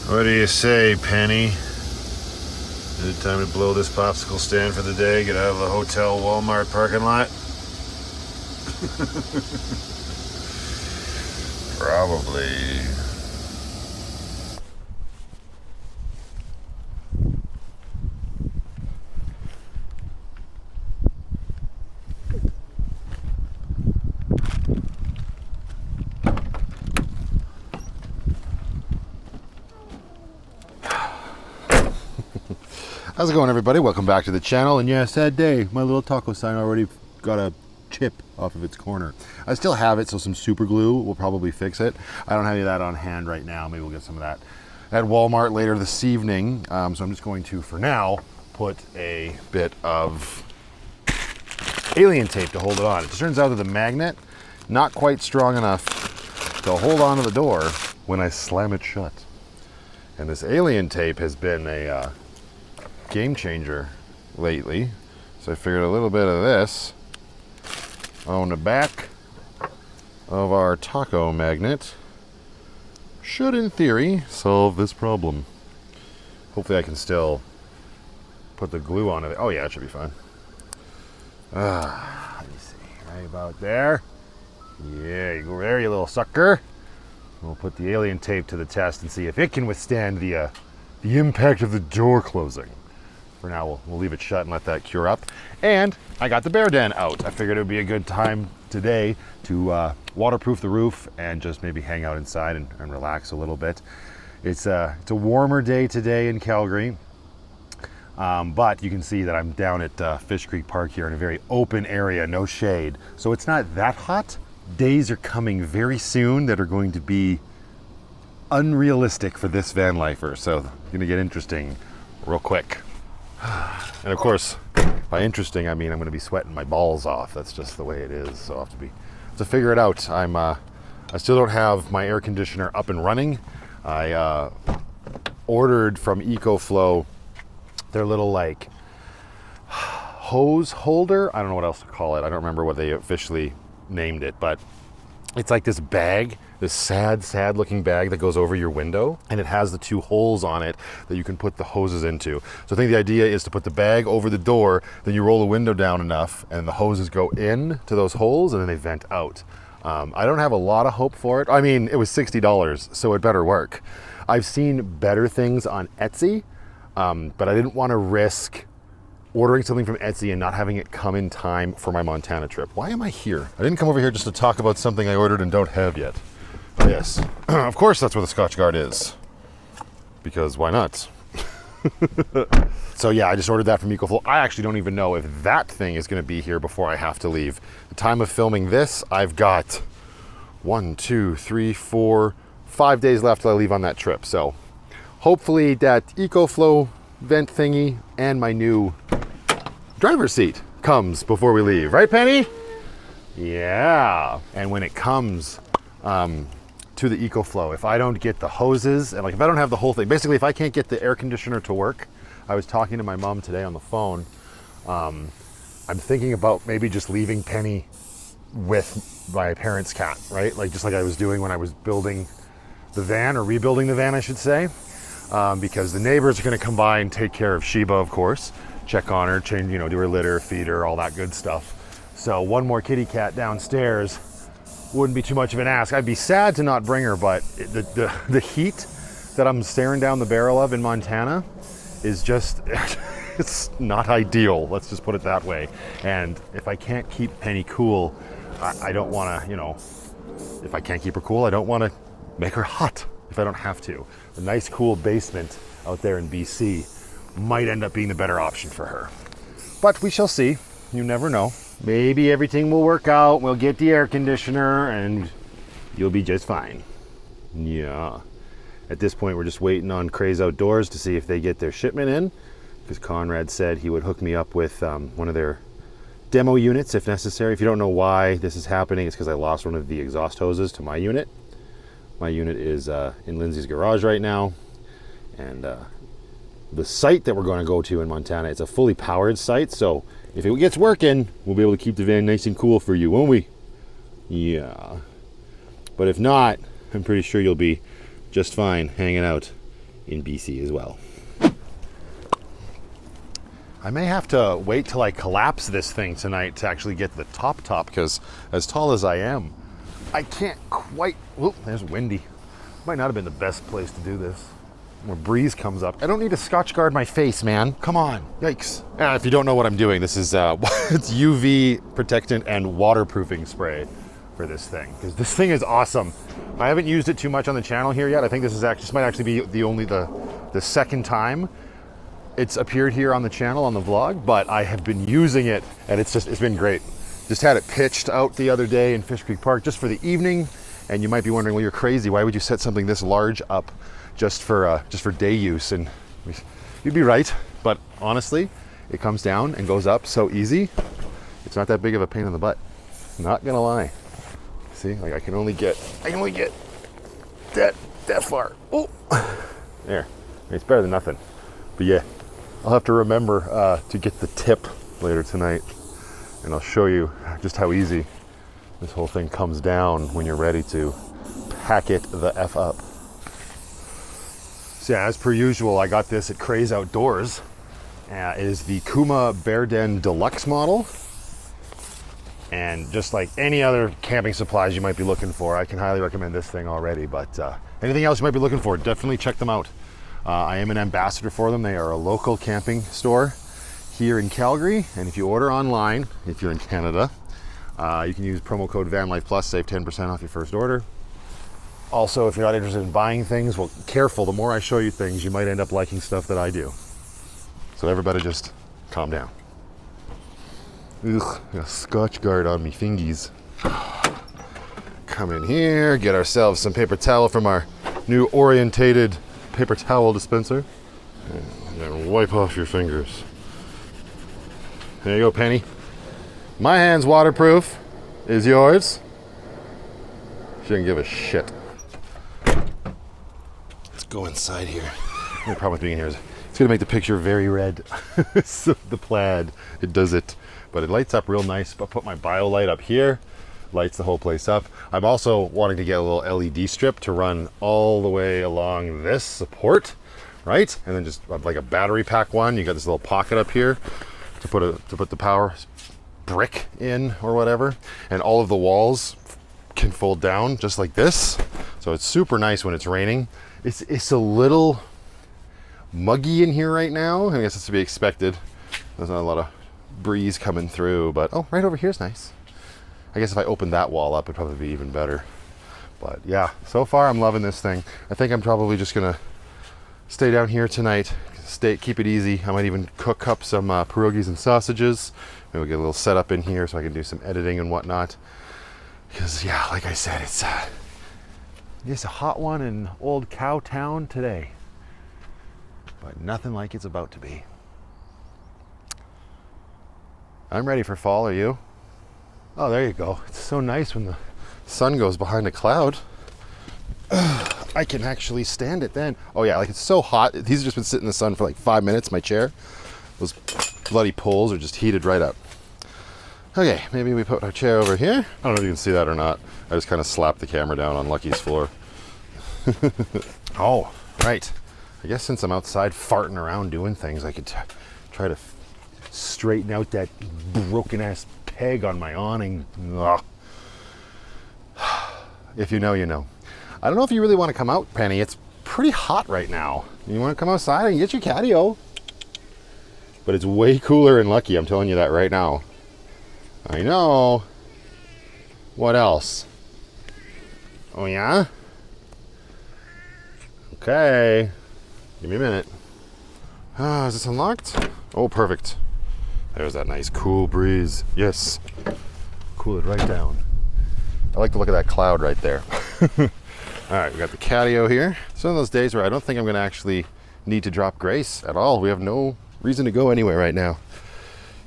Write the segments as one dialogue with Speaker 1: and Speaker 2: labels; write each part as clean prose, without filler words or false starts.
Speaker 1: What do you say, Penny? Is it time to blow this popsicle stand for the day? Get out of the hotel Walmart parking lot? Probably. How's it going, everybody? Welcome back to the channel. And yeah, sad day. My little taco sign already got a chip off of its corner. I still have it, so some super glue will probably fix it. I don't have any of that on hand right now. Maybe we'll get some of that at Walmart later this evening. So I'm just going to, for now, put a bit of alien tape to hold it on. It turns out that the magnet, not quite strong enough to hold on to the door when I slam it shut. And this alien tape has been a game changer lately. So I figured a little bit of this on the back of our taco magnet should, in theory, solve this problem. Hopefully I can still put the glue on it. Oh yeah, it should be fine. Let me see, right about there. Yeah, you go there, you little sucker. We'll put the alien tape to the test and see if it can withstand the impact of the door closing. For now, we'll leave it shut and let that cure up. And I got the bear den out. I figured it would be a good time today to waterproof the roof and just maybe hang out inside and relax a little bit. It's a warmer day today in Calgary, but you can see that I'm down at Fish Creek Park here in a very open area, no shade. So it's not that hot. Days are coming very soon that are going to be unrealistic for this van lifer. So it's gonna get interesting real quick. And of course, by interesting, I mean I'm going to be sweating my balls off. That's just the way it is. So I have to figure it out. I still don't have my air conditioner up and running. I ordered from EcoFlow their little like hose holder. I don't know what else to call it. I don't remember what they officially named it, but it's like this bag, this sad looking bag that goes over your window, and it has the two holes on it that you can put the hoses into. So I think the idea is to put the bag over the door, then you roll the window down enough and the hoses go in to those holes and then they vent out. I don't have a lot of hope for it. I mean, it was $60, so it better work. I've seen better things on Etsy, but I didn't want to risk ordering something from Etsy and not having it come in time for my Montana trip. Why am I here? I didn't come over here just to talk about something I ordered and don't have yet. Yes, of course that's where the Scotch Guard is. Because why not? So yeah, I just ordered that from EcoFlow. I actually don't even know if that thing is gonna be here before I have to leave. The time of filming this, I've got 1, 2, 3, 4, 5 days left till I leave on that trip. So hopefully that EcoFlow vent thingy and my new driver's seat comes before we leave. Right, Penny? Yeah. And when it comes to the EcoFlow, if I don't get the hoses and like if I don't have the whole thing, basically if I can't get the air conditioner to work, I was talking to my mom today on the phone. I'm thinking about maybe just leaving Penny with my parents' cat, right? Like just like I was doing when I was building the van, or rebuilding the van, I should say. Because the neighbors are going to come by and take care of Sheba, of course, check on her, change, do her litter, feed her, all that good stuff. So one more kitty cat downstairs wouldn't be too much of an ask. I'd be sad to not bring her, but the heat that I'm staring down the barrel of in Montana is just, it's not ideal. Let's just put it that way. And if I can't keep Penny cool, I don't want to, if I can't keep her cool, I don't want to make her hot if I don't have to. A nice cool basement out there in BC might end up being the better option for her. But we shall see. You never know. Maybe everything will work out. We'll get the air conditioner and you'll be just fine. Yeah. At this point, we're just waiting on Craze Outdoors to see if they get their shipment in, because Conrad said he would hook me up with one of their demo units if necessary. If you don't know why this is happening, it's because I lost one of the exhaust hoses to my unit. My unit is in Lindsay's garage right now, and the site that we're going to go to in Montana, it's a fully powered site, so if it gets working, we'll be able to keep the van nice and cool for you, won't we? Yeah. But if not, I'm pretty sure you'll be just fine hanging out in BC as well. I may have to wait till I collapse this thing tonight to actually get the top, because as tall as I am, I can't quite, whoop, there's windy. Might not have been the best place to do this. When a breeze comes up. I don't need to Scotch guard my face, man. Come on, yikes. If you don't know what I'm doing, this is it's UV protectant and waterproofing spray for this thing, because this thing is awesome. I haven't used it too much on the channel here yet. I think this might actually be the second time it's appeared here on the channel, on the vlog, but I have been using it and it's been great. Just had it pitched out the other day in Fish Creek Park just for the evening. And you might be wondering, well, you're crazy. Why would you set something this large up just for day use? And you'd be right. But honestly, it comes down and goes up so easy. It's not that big of a pain in the butt. Not gonna lie. See, like I can only get that far. Oh, there. It's better than nothing. But yeah, I'll have to remember to get the tip later tonight, and I'll show you just how easy this whole thing comes down when you're ready to pack it the F up. So yeah, as per usual, I got this at Craze Outdoors. It is the Kuma Bear Den Deluxe model. And just like any other camping supplies you might be looking for, I can highly recommend this thing already. But anything else you might be looking for, definitely check them out. I am an ambassador for them. They are a local camping store here in Calgary. And if you order online, if you're in Canada, you can use promo code Vanlife+, save 10% off your first order. Also, if you're not interested in buying things, well, careful. The more I show you things, you might end up liking stuff that I do. So everybody just calm down. Ugh, got a Scotch guard on me fingies. Come in here, get ourselves some paper towel from our new orientated paper towel dispenser. And then wipe off your fingers. There you go, Penny. My hand's waterproof. Is yours? She didn't give a shit. Let's go inside here. The problem with being in here is it's gonna make the picture very red. So the plaid, it does it. But it lights up real nice. I'll put my bio light up here. Lights the whole place up. I'm also wanting to get a little LED strip to run all the way along this support, right? And then just like a battery pack one. You got this little pocket up here to put the power brick in or whatever. And all of the walls can fold down just like this. So it's super nice when it's raining. It's a little muggy in here right now. I guess it's to be expected. There's not a lot of breeze coming through, but oh, right over here is nice. I guess if I opened that wall up, it'd probably be even better. But yeah, so far I'm loving this thing. I think I'm probably just gonna stay down here tonight, keep it easy. I might even cook up some pierogies and sausages. Maybe we'll get a little setup in here so I can do some editing and whatnot. Because yeah, like I said, it's a hot one in old cow town today. But nothing like it's about to be. I'm ready for fall, are you? Oh, there you go. It's so nice when the sun goes behind a cloud. I can actually stand it then. Oh yeah, like it's so hot. These have just been sitting in the sun for like 5 minutes, my chair. Those bloody poles are just heated right up. Okay, maybe we put our chair over here. I don't know if you can see that or not. I just kind of slapped the camera down on Lucky's floor. Oh, right. I guess since I'm outside farting around doing things, I could try to straighten out that broken ass peg on my awning. Ugh. If you know, you know. I don't know if you really want to come out, Penny. It's pretty hot right now. You want to come outside and get your catio. But it's way cooler and Lucky, I'm telling you that right now. I know. What else? Oh yeah? Okay. Give me a minute. Is this unlocked? Oh, perfect. There's that nice cool breeze. Yes. Cool it right down. I like the look of that cloud right there. All right, we got the catio here. It's one of those days where I don't think I'm gonna actually need to drop Grace at all. We have no reason to go anywhere right now.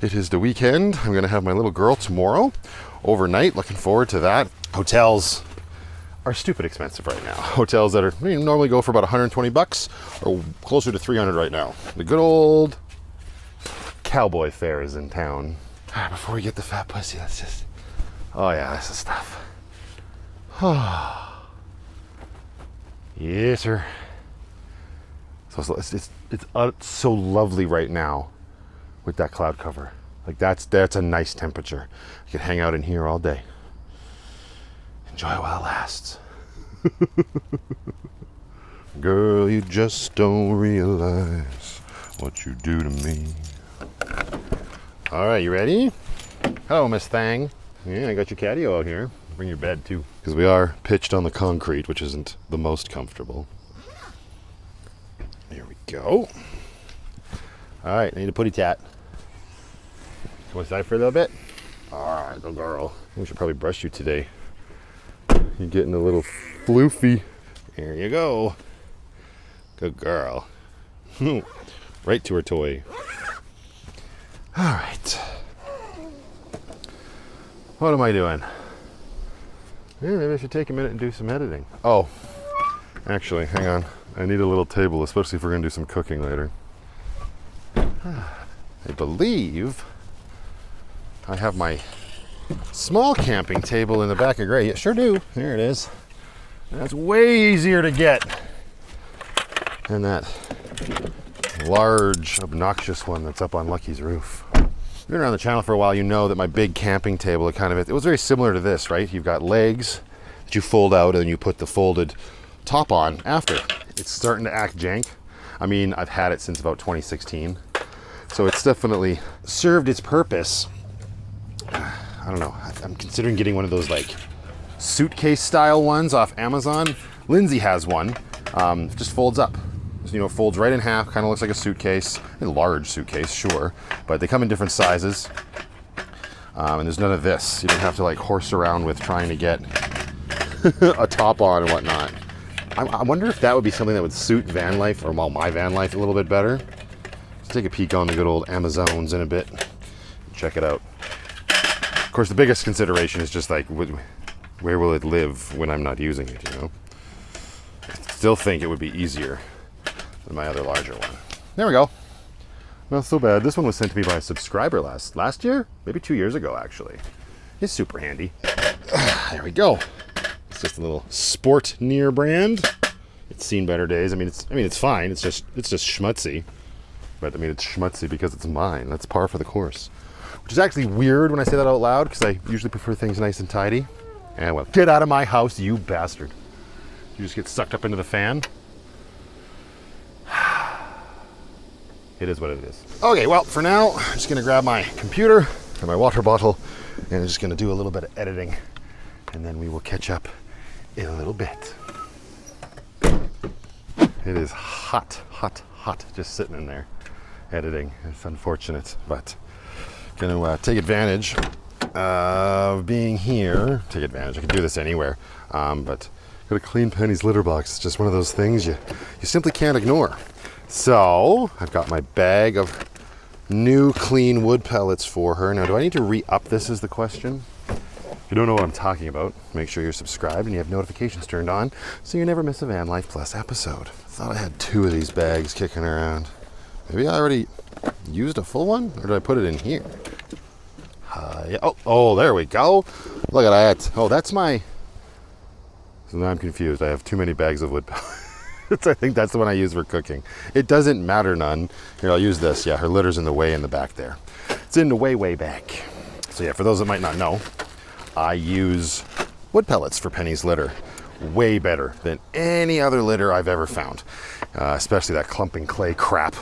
Speaker 1: It is the weekend. I'm gonna have my little girl tomorrow, overnight. Looking forward to that. Hotels are stupid expensive right now. Hotels that normally go for about 120 bucks are closer to 300 right now. The good old cowboy fare is in town. All right, before we get the fat pussy, let's just, oh yeah, this is stuff. Yes, sir. So it's so lovely right now with that cloud cover. Like that's a nice temperature. You can hang out in here all day. Enjoy it while it lasts. Girl, you just don't realize what you do to me. All right, you ready? Hello, Miss Thang. Yeah, I got your catio out here. Bring your bed too, because we are pitched on the concrete, which isn't the most comfortable. There we go. All right, I need a putty tat. Come inside for a little bit. All right, good girl. We should probably brush you today. You're getting a little floofy. There you go. Good girl. Right to her toy. All right. What am I doing? Yeah, maybe I should take a minute and do some editing. Oh, actually, hang on. I need a little table, especially if we're going to do some cooking later. I believe I have my small camping table in the back of Gray. Yeah, sure do. There it is. That's way easier to get than that large, obnoxious one that's up on Lucky's roof. If you've been around the channel for a while, you know that my big camping table, it was very similar to this, right? You've got legs that you fold out and then you put the folded top on after. It's starting to act jank. I mean, I've had it since about 2016. So it's definitely served its purpose. I don't know. I'm considering getting one of those like suitcase style ones off Amazon. Lindsay has one. Just folds up. So, you know, it folds right in half, kind of looks like a suitcase. A large suitcase, sure. But they come in different sizes. And there's none of this. You don't have to like horse around with trying to get a top on and whatnot. I wonder if that would be something that would suit Vanlife, or well, my Vanlife a little bit better. Let's take a peek on the good old Amazons in a bit. Check it out. Of course, the biggest consideration is just like, where will it live when I'm not using it, you know? I still think it would be easier than my other larger one. There we go. Not so bad. This one was sent to me by a subscriber last year? Maybe 2 years ago, actually. It's super handy. There we go. It's just a little Sport Near brand. It's seen better days. I mean, it's fine. It's just schmutzy. But I mean, it's schmutzy because it's mine. That's par for the course. Which is actually weird when I say that out loud, because I usually prefer things nice and tidy. And well, get out of my house, you bastard. You just get sucked up into the fan. It is what it is. Okay, well, for now, I'm just gonna grab my computer and my water bottle, and I'm just gonna do a little bit of editing, and then we will catch up in a little bit. It is hot, hot, hot, just sitting in there editing. It's unfortunate, but gonna take advantage of being here. Take advantage, I can do this anywhere, but gotta clean Penny's litter box. It's just one of those things you simply can't ignore. So I've got my bag of new clean wood pellets for her. Now, do I need to re-up this is the question? If you don't know what I'm talking about, make sure you're subscribed and you have notifications turned on so you never miss a Vanlife Plus episode. I thought I had 2 of these bags kicking around. Maybe I already used a full one, or did I put it in here? Yeah. Oh, there we go. Look at that. Oh, that's my... So now I'm confused. I have too many bags of wood pellets. I think that's the one I use for cooking. It doesn't matter none. Here, I'll use this. Yeah, her litter's in the way in the back there. It's in the way back. So yeah, for those that might not know, I use wood pellets for Penny's litter. Way better than any other litter I've ever found. Especially that clumping clay crap.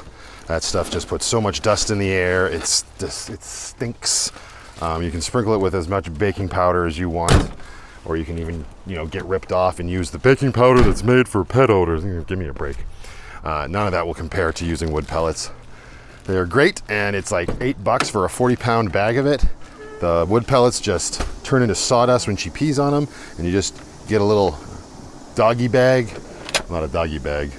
Speaker 1: That stuff just puts so much dust in the air. It stinks. You can sprinkle it with as much baking powder as you want. Or you can even, get ripped off and use the baking powder that's made for pet odors. Give me a break. None of that will compare to using wood pellets. They're great, and it's like $8 for a 40-pound bag of it. The wood pellets just turn into sawdust when she pees on them, and you just get a little doggy bag, not a doggy bag,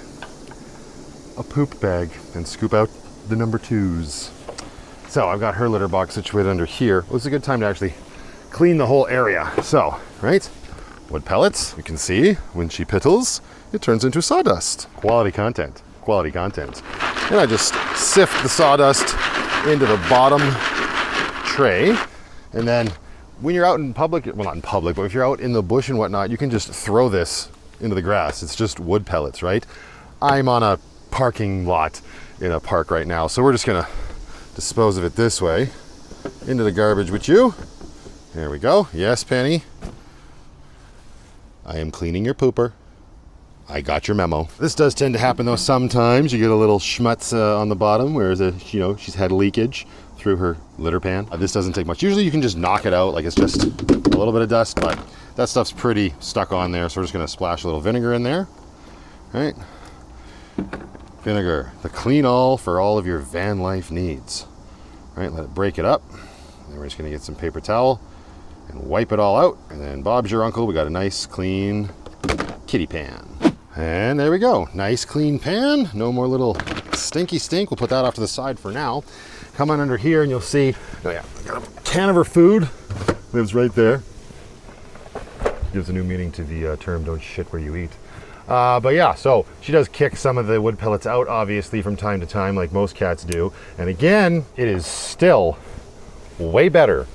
Speaker 1: a poop bag, and scoop out the number 2s. So I've got her litter box situated under here. Well, it's a good time to actually clean the whole area. So, right? Wood pellets, you can see when she piddles, it turns into sawdust. Quality content. Quality content. And I just sift the sawdust into the bottom tray. And then when you're out in public, well, not in public, but if you're out in the bush and whatnot, you can just throw this into the grass. It's just wood pellets, right? I'm on a parking lot in a park right now. So we're just gonna dispose of it this way. Into the garbage with you. There we go. Yes, Penny. I am cleaning your pooper. I got your memo. This does tend to happen though sometimes. You get a little schmutz on the bottom where she's had leakage through her litter pan. This doesn't take much. Usually you can just knock it out like it's just a little bit of dust, but that stuff's pretty stuck on there. So we're just gonna splash a little vinegar in there. All right. Vinegar, the clean all for all of your van life needs. All right, let it break it up. Then we're just gonna get some paper towel and wipe it all out. And then Bob's your uncle. We got a nice clean kitty pan. And there we go. Nice clean pan. No more little stinky stink. We'll put that off to the side for now. Come on under here and you'll see, oh yeah, I got a can of her food. Lives right there. Gives a new meaning to the term, don't shit where you eat. But yeah, so she does kick some of the wood pellets out, obviously, from time to time, like most cats do. And again, it is still way better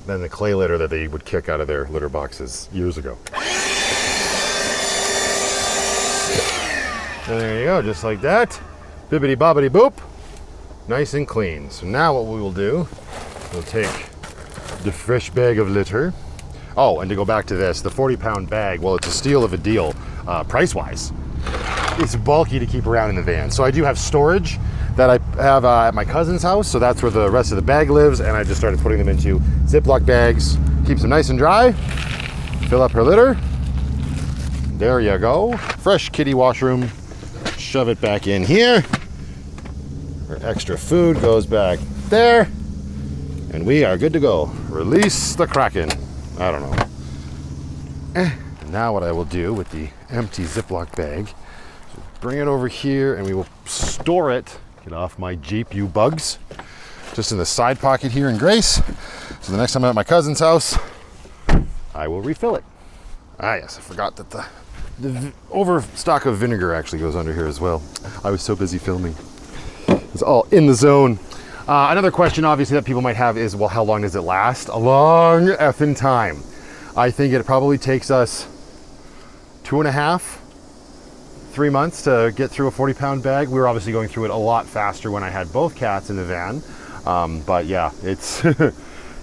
Speaker 1: than the clay litter that they would kick out of their litter boxes years ago. And there you go, just like that. Bibbidi bobbidi boop. Nice and clean. So now what we will do, we'll take the fresh bag of litter. Oh, and to go back to this, the 40-pound bag, well, it's a steal of a deal, price-wise. It's bulky to keep around in the van. So I do have storage that I have at my cousin's house, so that's where the rest of the bag lives, and I just started putting them into Ziploc bags. Keeps them nice and dry. Fill up her litter. There you go. Fresh kitty washroom. Shove it back in here. Her extra food goes back there. And we are good to go. Release the Kraken. I don't know. Now what I will do with the empty Ziploc bag, so bring it over here and we will store it. Get off my Jeep, you bugs. Just in the side pocket here in Grace. So the next time I'm at my cousin's house, I will refill it. Ah yes, I forgot that the overstock of vinegar actually goes under here as well. I was so busy filming. It's all in the zone. Another question obviously that people might have is, well, how long does it last? A long effing time. I think it probably takes us 2.5, 3 months to get through a 40-pound bag. We were obviously going through it a lot faster when I had both cats in the van. But yeah, it's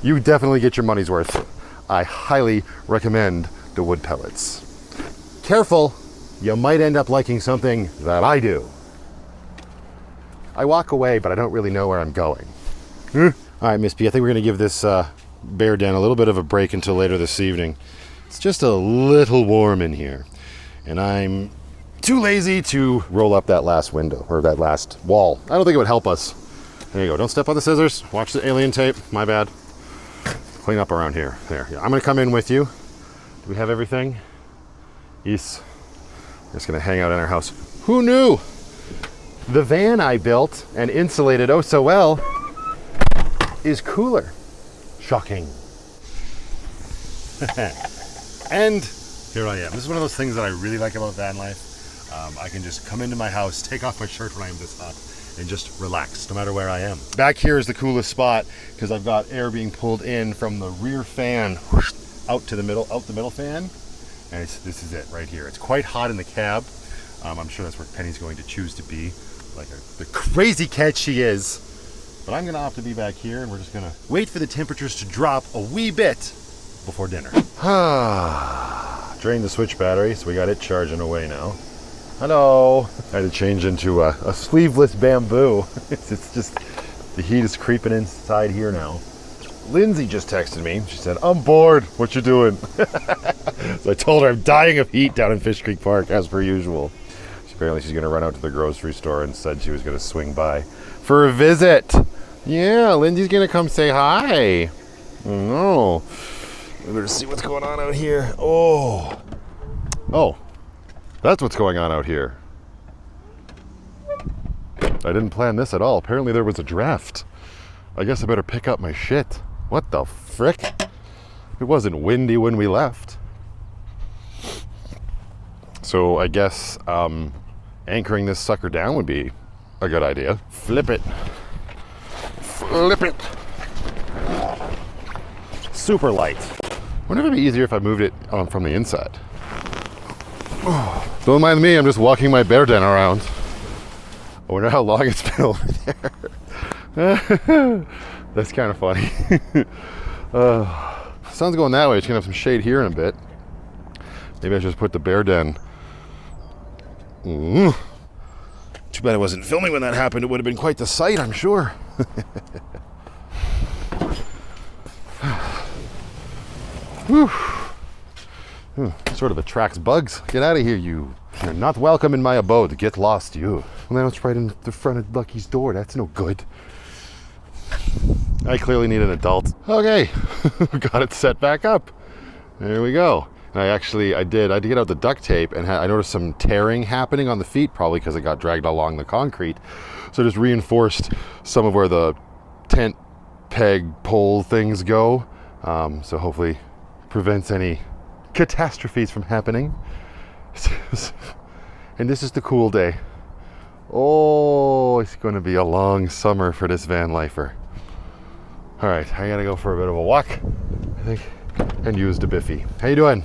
Speaker 1: you definitely get your money's worth. I highly recommend the wood pellets. Careful, you might end up liking something that I do. I walk away, but I don't really know where I'm going. All right, Miss P, I think we're gonna give this bear den a little bit of a break until later this evening. It's just a little warm in here, and I'm too lazy to roll up that last window, or that last wall. I don't think it would help us. There you go, don't step on the scissors. Watch the alien tape, my bad. Clean up around here. There, yeah. I'm gonna come in with you. Do we have everything? Yes. We're just gonna hang out in our house. Who knew? The van I built and insulated oh so well is cooler. Shocking. And here I am. This is one of those things that I really like about van life. I can just come into my house, take off my shirt when I'm this hot, and just relax no matter where I am. Back here is the coolest spot because I've got air being pulled in from the rear fan out the middle fan. And this is it right here. It's quite hot in the cab. I'm sure that's where Penny's going to choose to be, like the crazy cat she is. But I'm gonna have to be back here, and we're just gonna wait for the temperatures to drop a wee bit before dinner. Drain the switch battery, so we got it charging away now. Hello. I had to change into a sleeveless bamboo. It's just, the heat is creeping inside here now. Lindsay just texted me. She said, I'm bored. What you doing? So I told her I'm dying of heat down in Fish Creek Park, as per usual. Apparently she's going to run out to the grocery store and said she was going to swing by for a visit. Yeah, Lindsay's going to come say hi. Oh, no. We better see what's going on out here. Oh, that's what's going on out here. I didn't plan this at all. Apparently there was a draft. I guess I better pick up my shit. What the frick? It wasn't windy when we left. So I guess anchoring this sucker down would be a good idea. Flip it. Flip it. Super light. Wouldn't it be easier if I moved it from the inside? Don't mind me, I'm just walking my bear den around. I wonder how long it's been over there. That's kind of funny. Sun's going that way. It's gonna have some shade here in a bit. Maybe I should just put the bear den. Too bad I wasn't filming when that happened. It would have been quite the sight, I'm sure. Sort of attracts bugs. Get out of here, you. You're not welcome in my abode. Get lost, you. Well, now it's right in the front of Lucky's door. That's no good. I clearly need an adult. Okay, got it set back up. There we go. And I did get out the duct tape, and I noticed some tearing happening on the feet, probably because it got dragged along the concrete. So I just reinforced some of where the tent peg pole things go. So hopefully prevents any catastrophes from happening. And this is the cool day. Oh, it's going to be a long summer for this van lifer. All right, I gotta go for a bit of a walk, I think, and use the biffy. How you doing?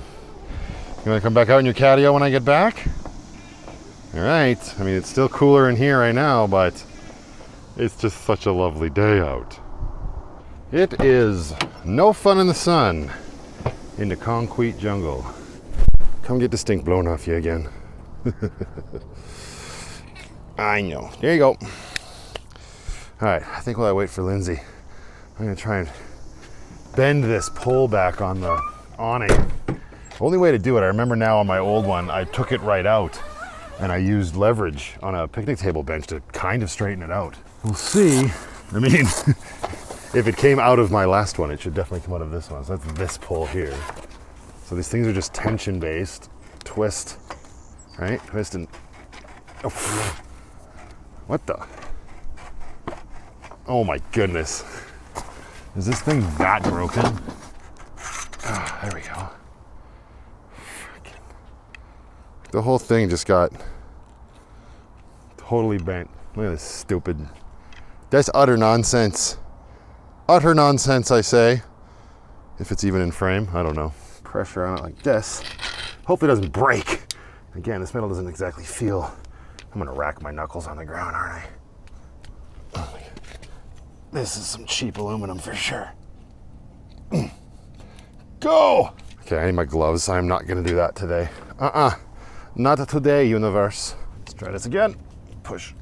Speaker 1: You want to come back out in your catio when I get back? All right. I mean, it's still cooler in here right now, but it's just such a lovely day out. It is no fun in the sun in the concrete jungle. Come get the stink blown off you again. I know. There you go. All right. I think while I wait for Lindsay, I'm going to try and bend this pole back on the awning. The only way to do it, I remember now on my old one, I took it right out and I used leverage on a picnic table bench to kind of straighten it out. We'll see. I mean, if it came out of my last one, it should definitely come out of this one. So that's this pole here. So these things are just tension based. Twist, right? Twist and, oh, what the? Oh my goodness. Is this thing that broken? Oh, there we go. The whole thing just got totally bent. Look at this stupid. That's utter nonsense. Utter nonsense, I say. If it's even in frame, I don't know. Pressure on it like this. Hopefully it doesn't break. Again, this metal doesn't exactly feel. I'm gonna rack my knuckles on the ground, aren't I? Oh, this is some cheap aluminum for sure. Go! Okay, I need my gloves. I'm not gonna do that today. Not today, universe. Let's try this again. Push.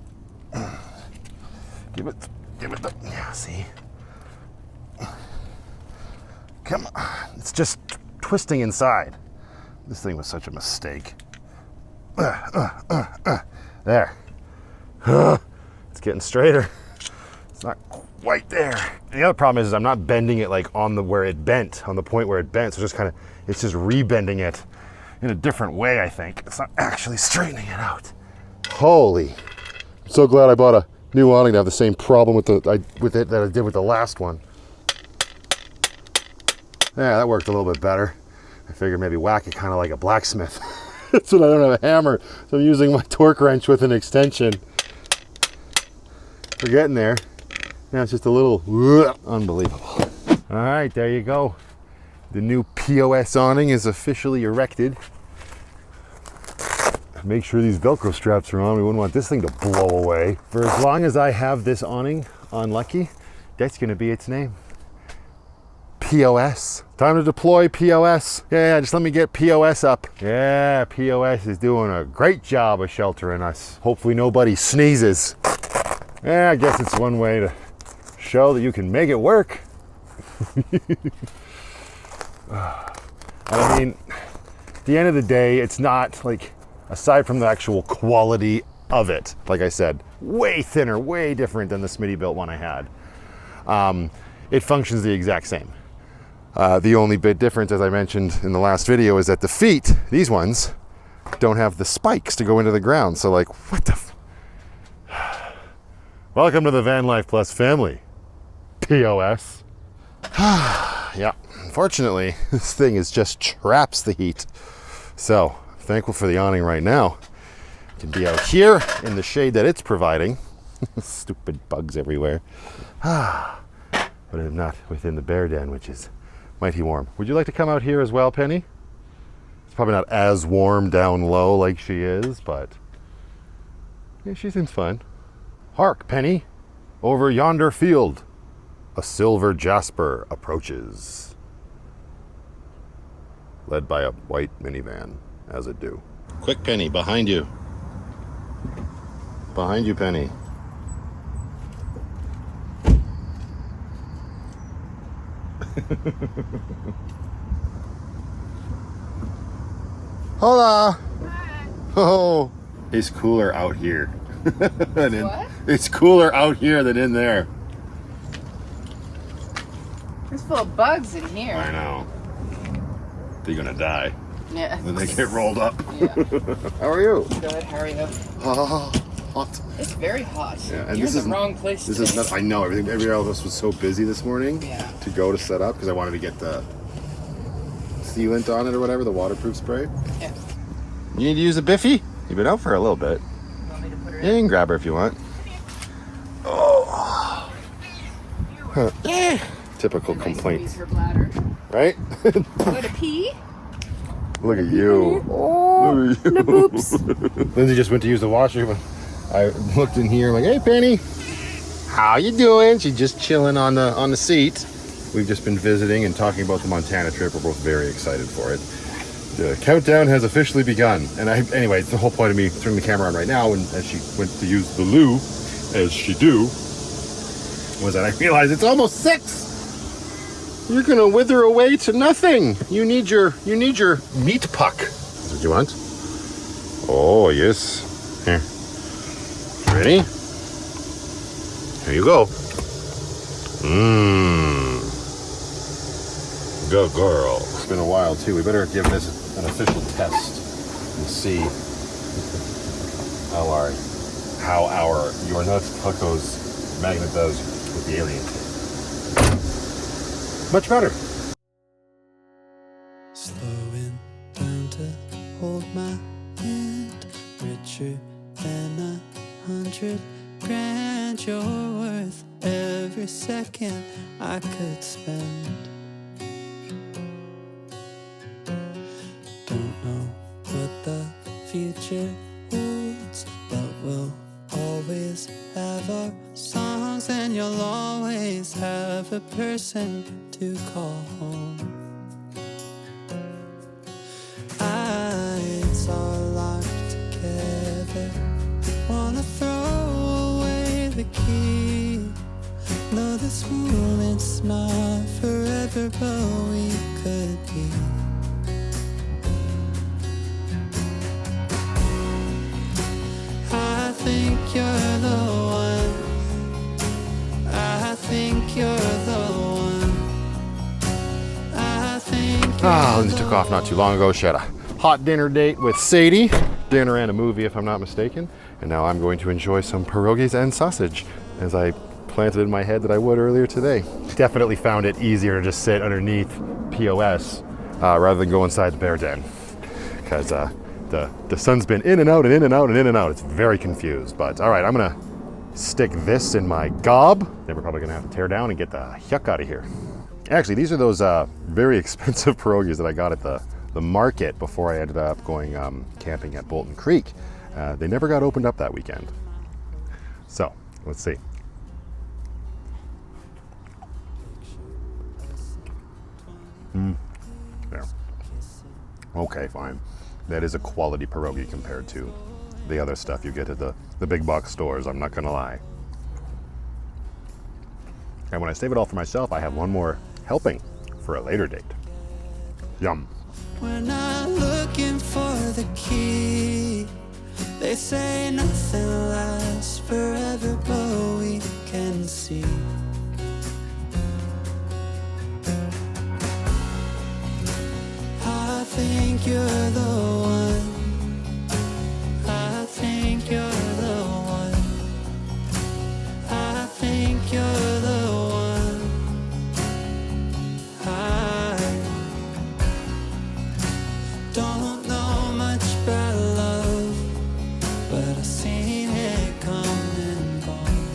Speaker 1: Give it the, yeah, see? Come on, it's just twisting inside. This thing was such a mistake. There. It's getting straighter. It's not quite there. And the other problem is I'm not bending it like on the where it bent, on the point where it bent. So it's just rebending it in a different way, I think. It's not actually straightening it out. Holy. I'm so glad I bought a new awning to have the same problem with it that I did with the last one. Yeah, that worked a little bit better. I figured maybe whack it kind of like a blacksmith. That's when I don't have a hammer, so I'm using my torque wrench with an extension. We're getting there. Now it's just a little unbelievable. All right, there you go. The new POS awning is officially erected. Make sure these Velcro straps are on. We wouldn't want this thing to blow away. For as long as I have this awning on Lucky, that's going to be its name. POS. Time to deploy POS. Yeah, just let me get POS up. Yeah, POS is doing a great job of sheltering us. Hopefully nobody sneezes. Yeah, I guess it's one way to show that you can make it work. I mean, at the end of the day, it's not like, aside from the actual quality of it, like I said, way thinner, way different than the Smitty built one I had. It functions the exact same. The only bit difference, as I mentioned in the last video, is that the feet, these ones, don't have the spikes to go into the ground. So like, what the Welcome to the Vanlife Plus family, POS. Yeah, unfortunately, this thing just traps the heat. So, I'm thankful for the awning right now. I can be out here in the shade that it's providing. Stupid bugs everywhere. But I'm not within the bear den, which is mighty warm. Would you like to come out here as well, Penny? It's probably not as warm down low like she is, but yeah, she seems fine. Hark, Penny, over yonder field, a silver jasper approaches, led by a white minivan, as it do. Quick, Penny, behind you. Behind you, Penny. Hola!
Speaker 2: Hi.
Speaker 1: Oh, it's cooler out here.
Speaker 2: What?
Speaker 1: It's cooler out here than in there.
Speaker 2: It's full of bugs in here.
Speaker 1: I know. They're gonna die.
Speaker 2: Yeah.
Speaker 1: Then they get rolled up.
Speaker 2: Yeah.
Speaker 1: How are you?
Speaker 2: Good, how are you?
Speaker 1: Oh, hot.
Speaker 2: It's very hot.
Speaker 1: Yeah, and
Speaker 2: You're
Speaker 1: this
Speaker 2: in
Speaker 1: is
Speaker 2: the wrong place
Speaker 1: This
Speaker 2: today.
Speaker 1: is not, I know, every all of us was so busy this morning to go to set up because I wanted to get the sealant on it or whatever, the waterproof spray.
Speaker 2: Yeah.
Speaker 1: You need to use a Biffy? You've been out for a little bit.
Speaker 2: You want me to put her
Speaker 1: Yeah, you can grab her if you want. Oh. Huh. Typical
Speaker 2: Nice
Speaker 1: complaint.
Speaker 2: squeeze her bladder.
Speaker 1: Right?
Speaker 2: Go to pee?
Speaker 1: Look at you.
Speaker 2: Oh,
Speaker 1: Look at you.
Speaker 2: the boobs.
Speaker 1: Lindsay just went to use the washroom. I looked in here like, hey, Penny, how you doing? She's just chilling on the seat. We've just been visiting and talking about the Montana trip. We're both very excited for it. The countdown has officially begun. And anyway, the whole point of me turning the camera on right now, and as she went to use the loo, as she do, was that I realized it's almost 6. You're gonna wither away to nothing. You need your meat puck. That's what you want? Oh yes. Here. Ready? Here you go. Mmm. Good girl. It's been a while too. We better give this an official test and see how our Your Nuts Tacos magnet does with the alien. Much better.
Speaker 3: Slowing down to hold my hand, richer than 100 grand. You're worth every second I could spend. Don't know what the future holds, but we'll always have our songs, and you'll always have a person to call home. Eyes are locked together, wanna throw away the key. No, this moment's not forever, but we could be. I think you're the one. I think you're the one. I think
Speaker 1: Lindsay took off not too long ago. She had a hot dinner date with Sadie. Dinner and a movie, if I'm not mistaken. And now I'm going to enjoy some pierogies and sausage, as I planted in my head that I would earlier today. Definitely found it easier to just sit underneath POS rather than go inside the bear den. Because the sun's been in and out and in and out and in and out. It's very confused. But all right, I'm gonna stick this in my gob. Then we're probably gonna have to tear down and get the yuck out of here. Actually, these are those very expensive pierogies that I got at the market before I ended up going camping at Bolton Creek. They never got opened up that weekend. So, let's see. There. Okay, fine. That is a quality pierogi compared to the other stuff you get at the big box stores, I'm not gonna lie. And when I save it all for myself, I have one more helping for a later date. Yum.
Speaker 3: we're not looking for the key. They say nothing lasts forever, but we can see. I think you're the one. I think you're the one. I think you're the one. I don't know much about love, but I've seen it come and gone.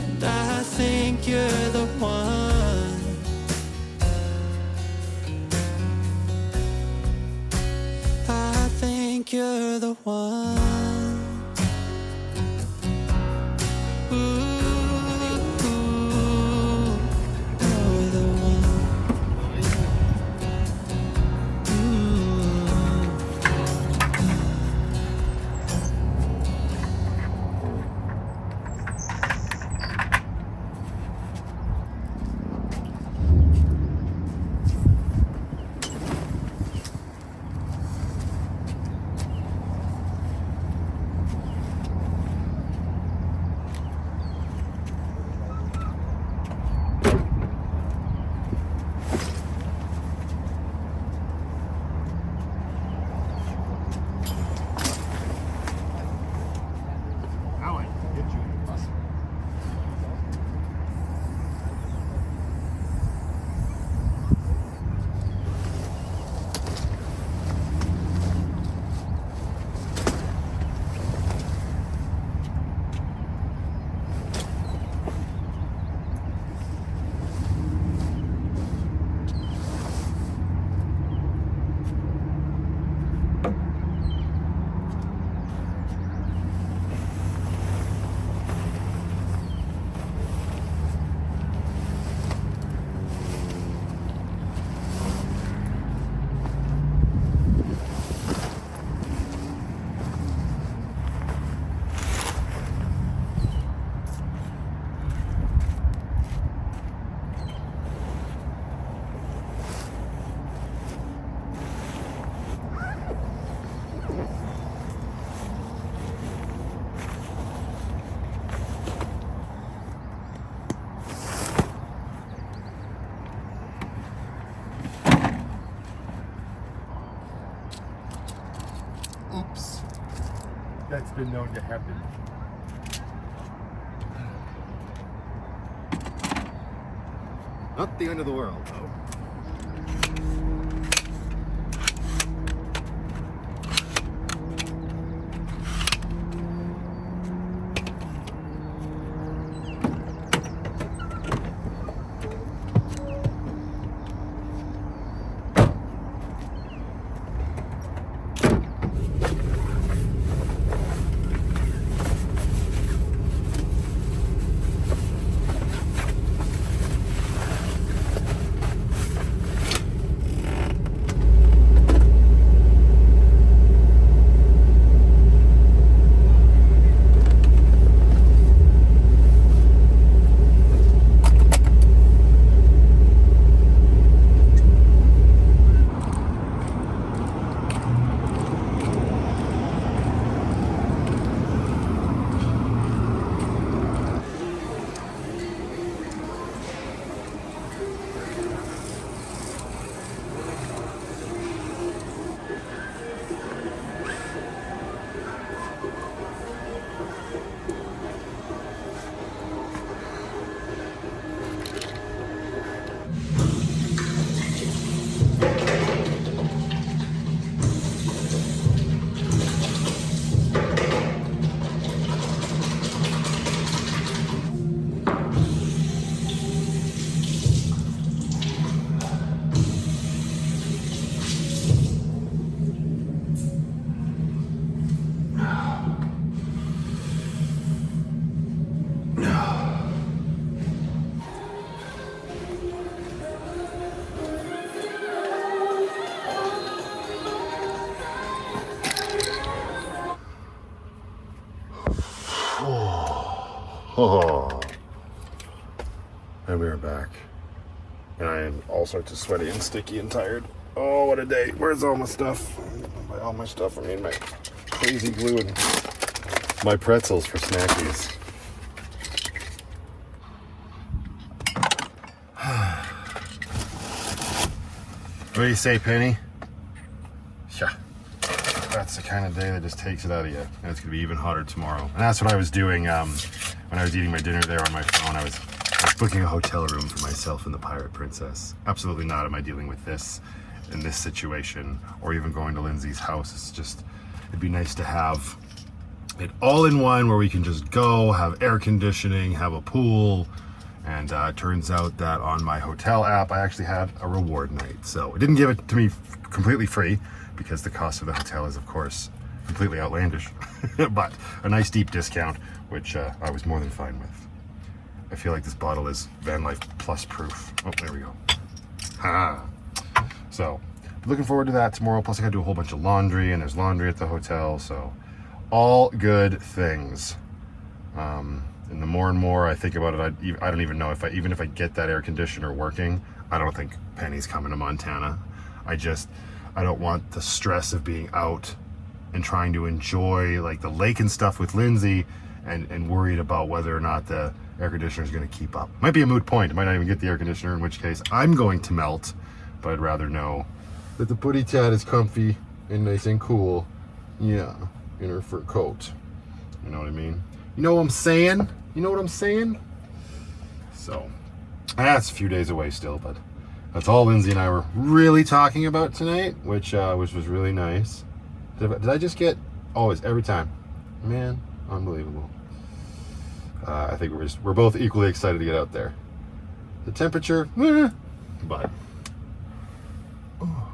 Speaker 3: And I think you're the one. I think you're the one.
Speaker 1: Oops. That's been known to happen. Not the end of the world, though. Oh, and we are back. And I am all sorts of sweaty and sticky and tired. Oh, what a day. Where's all my stuff? By all my stuff, I mean my crazy glue and my pretzels for snackies. What do you say, Penny? Yeah. That's the kind of day that just takes it out of you. And it's going to be even hotter tomorrow. And that's what I was doing when I was eating my dinner there on my phone. I was booking a hotel room for myself and the Pirate Princess. Absolutely not am I dealing with this in this situation or even going to Lindsay's house. It's just, it'd be nice to have it all in one where we can just go, have air conditioning, have a pool. And it turns out that on my hotel app, I actually had a reward night. So it didn't give it to me completely free because the cost of the hotel is, of course, completely outlandish. But a nice deep discount, which I was more than fine with. I feel like this bottle is Vanlife Plus proof. Oh, there we go. Ha! So, looking forward to that tomorrow. Plus, I got to do a whole bunch of laundry, and there's laundry at the hotel. So, all good things. And the more and more I think about it, I don't even know if even if I get that air conditioner working, I don't think Penny's coming to Montana. I don't want the stress of being out and trying to enjoy like the lake and stuff with Lindsay and worried about whether or not the air conditioner is going to keep up. Might be a moot point. I might not even get the air conditioner, in which case I'm going to melt, but I'd rather know that the putty tat is comfy and nice and cool. Yeah, in her fur coat. You know what I mean? You know what I'm saying? You know what I'm saying? So, that's a few days away still, but that's all Lindsay and I were really talking about tonight, which was really nice. Did I just get always every time? Man, unbelievable. I think we're both equally excited to get out there. The temperature, but oh,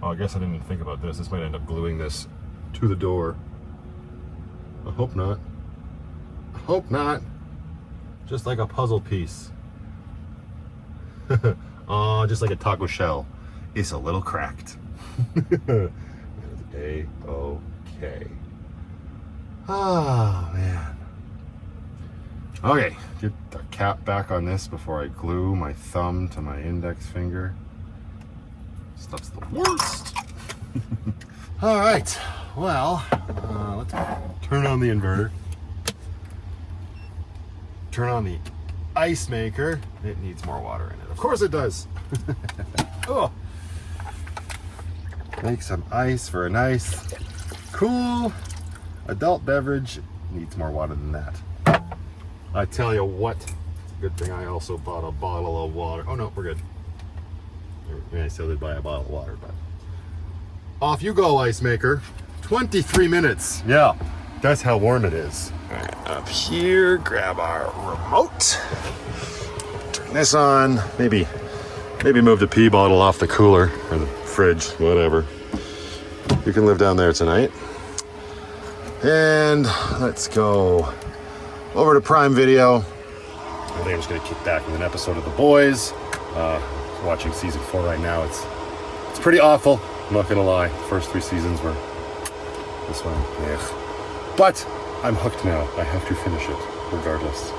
Speaker 1: I guess I didn't even think about this. This might end up gluing this to the door. I hope not. I hope not. Just like a puzzle piece. Oh, just like a taco shell. It's a little cracked. A-okay. Oh, man. Okay, get the cap back on this before I glue my thumb to my index finger. Stuff's the worst. All right, well, let's turn on the inverter. Turn on the ice maker. It needs more water in it. Of course it does. Oh. make some ice for a nice, cool adult beverage. Needs more water than that. I tell you what, it's a good thing I also bought a bottle of water. Oh no, we're good. I still did buy a bottle of water, but off you go, ice maker. 23 minutes. Yeah, that's how warm it is. Up here, grab our remote. Turn this on. Maybe move the pee bottle off the cooler or the fridge, whatever. You can live down there tonight. And let's go over to Prime Video. I think I'm just gonna kick back with an episode of The Boys. Watching season 4 right now. It's pretty awful. I'm not gonna lie. First 3 seasons were this one. Ugh. But I'm hooked now. I have to finish it regardless.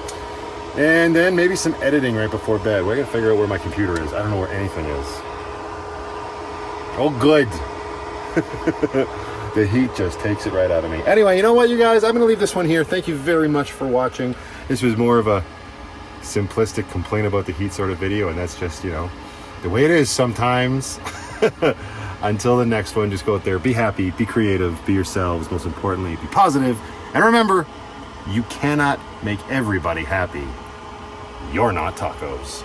Speaker 1: And then maybe some editing right before bed. We're gonna figure out where my computer is. I don't know where anything is. Oh, good. The heat just takes it right out of me. Anyway, you know what, you guys? I'm gonna leave this one here. Thank you very much for watching. This was more of a simplistic complain about the heat sort of video, and that's just, you know, the way it is sometimes. Until the next one, just go out there, be happy, be creative, be yourselves, most importantly, be positive. And remember, you cannot make everybody happy. You're not tacos.